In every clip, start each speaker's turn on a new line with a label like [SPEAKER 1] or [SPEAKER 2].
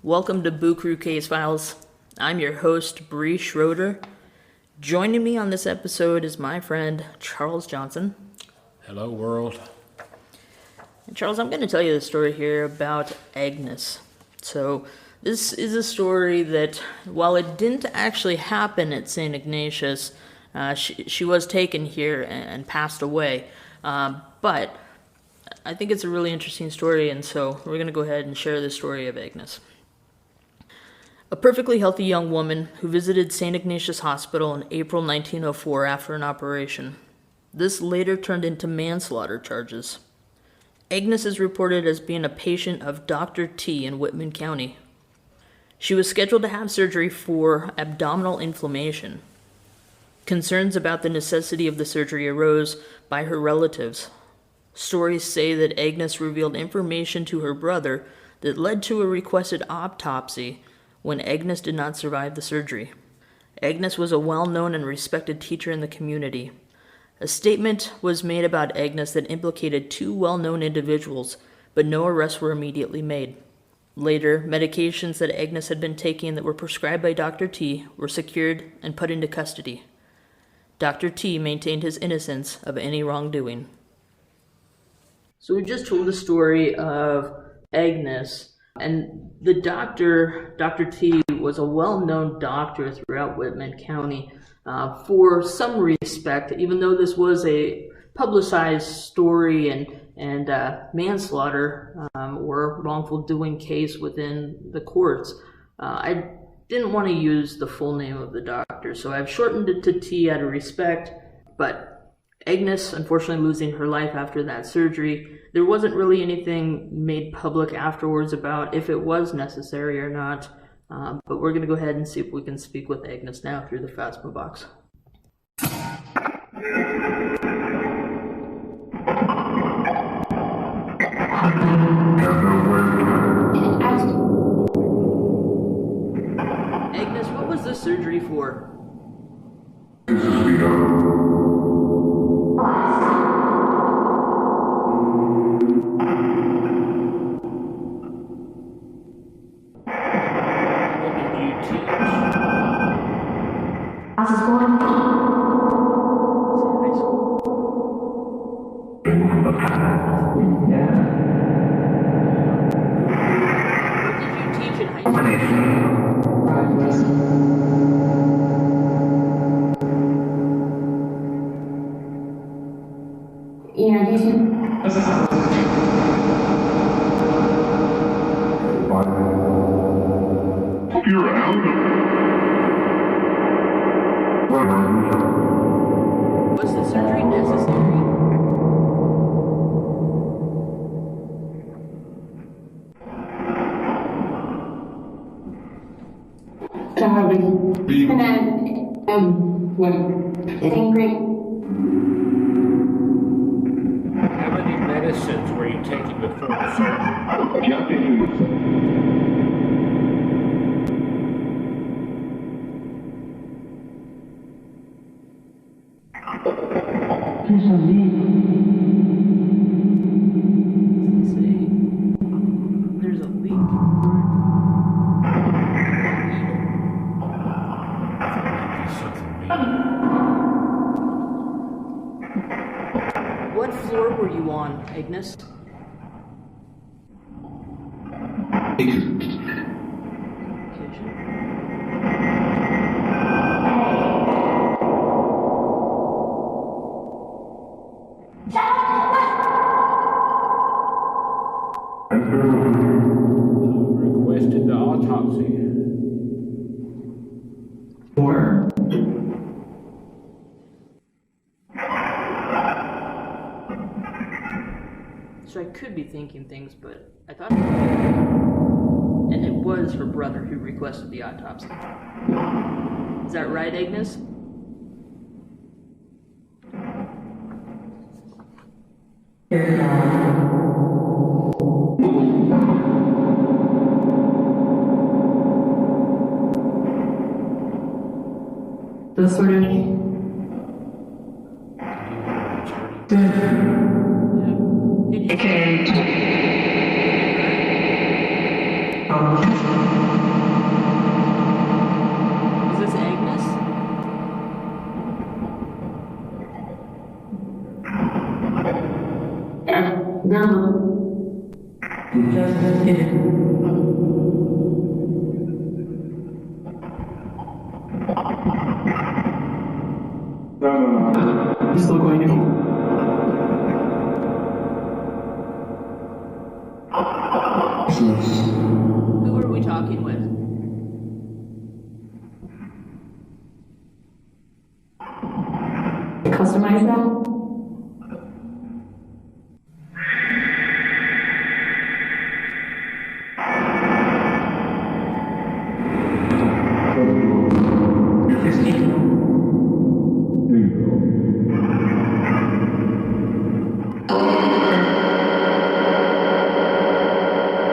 [SPEAKER 1] Welcome to Boo Crew Case Files. I'm your host, Bree Schroeder. Joining me on this episode is my friend, Charles Johnson.
[SPEAKER 2] Hello, world.
[SPEAKER 1] And Charles, I'm going to tell you the story here about Agnes. So, this is a story that, while it didn't actually happen at St. Ignatius, she was taken here and passed away. But I think it's a really interesting story, and so we're going to go ahead and share the story of Agnes. A perfectly healthy young woman who visited St. Ignatius Hospital in April 1904 after an operation. This later turned into manslaughter charges. Agnes is reported as being a patient of Dr. T in Whitman County. She was scheduled to have surgery for abdominal inflammation. Concerns about the necessity of the surgery arose by her relatives. Stories say that Agnes revealed information to her brother that led to a requested autopsy when Agnes did not survive the surgery. Agnes was a well-known and respected teacher in the community. A statement was made about Agnes that implicated two well-known individuals, but no arrests were immediately made. Later, medications that Agnes had been taking that were prescribed by Dr. T were secured and put into custody. Dr. T maintained his innocence of any wrongdoing. So we just told the story of Agnes. And the Dr. T, was a well-known doctor throughout Whitman County for some respect, even though this was a publicized story and manslaughter or wrongful doing case within the courts. I didn't want to use the full name of the doctor, so I've shortened it to T out of respect, but Agnes, unfortunately losing her life after that surgery, there wasn't really anything made public afterwards about if it was necessary or not, but we're going to go ahead and see if we can speak with Agnes now through the Phasma box. Agnes, what was the surgery for? Was the surgery necessary?
[SPEAKER 2] How many medicines were you taking before the surgery?
[SPEAKER 1] There's a leak. What floor were you on, Agnes?
[SPEAKER 2] Requested the autopsy.
[SPEAKER 1] So I could be thinking things, but I thought... And it was her brother who requested the autopsy. Is that right, Agnes?
[SPEAKER 3] The sort of
[SPEAKER 1] Okay. Is this Agnes?
[SPEAKER 3] Still going to.
[SPEAKER 1] Who are we talking with?
[SPEAKER 3] Customize that?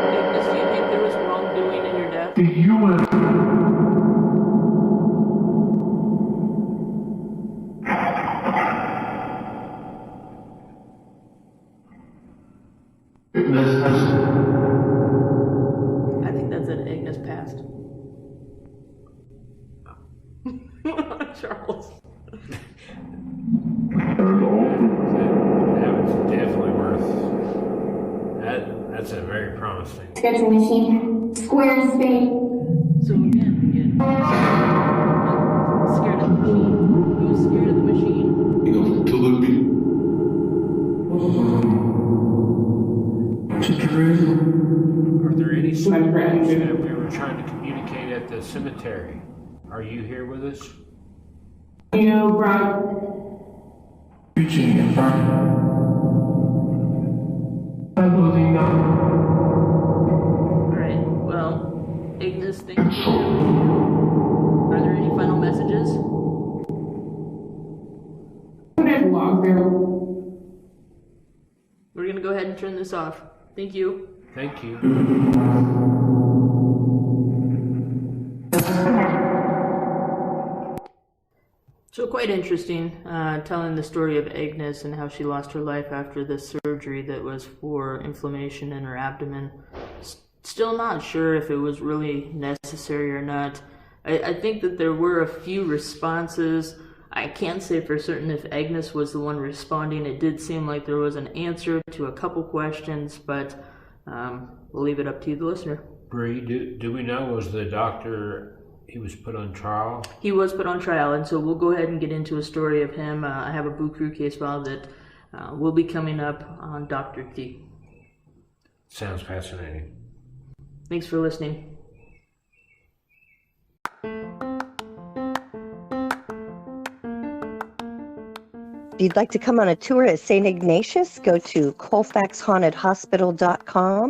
[SPEAKER 1] Agnes, do you think there was wrongdoing in your death? I think that's it. Agnes passed. Charles.
[SPEAKER 2] That was definitely worth. That's a very promising.
[SPEAKER 4] Schedule machine. Square space.
[SPEAKER 1] So again, scared of the machine. Who's scared of the machine?
[SPEAKER 2] Are there any signs that we were trying to communicate at the cemetery? Are you here with us?
[SPEAKER 3] You know, Brian. Reaching in front. I'm losing now.
[SPEAKER 1] Alright, well, Agnes, thank you. Are there any final messages?
[SPEAKER 3] Put it along there.
[SPEAKER 1] We're gonna go ahead and turn this off. Thank you.
[SPEAKER 2] Thank you.
[SPEAKER 1] So quite interesting, telling the story of Agnes and how she lost her life after this surgery that was for inflammation in her abdomen. Still not sure if it was really necessary or not. I think that there were a few responses. I can't say for certain if Agnes was the one responding. It did seem like there was an answer to a couple questions, but we'll leave it up to you, the listener.
[SPEAKER 2] Bree, do we know, was the doctor, he was put on trial?
[SPEAKER 1] He was put on trial, and so we'll go ahead and get into a story of him. I have a Boo Crew case file that will be coming up on Dr. T.
[SPEAKER 2] Sounds fascinating.
[SPEAKER 1] Thanks for listening.
[SPEAKER 5] If you'd like to come on a tour at St. Ignatius, go to colfaxhauntedhospital.com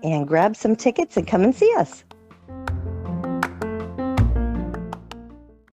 [SPEAKER 5] and grab some tickets and come and see us.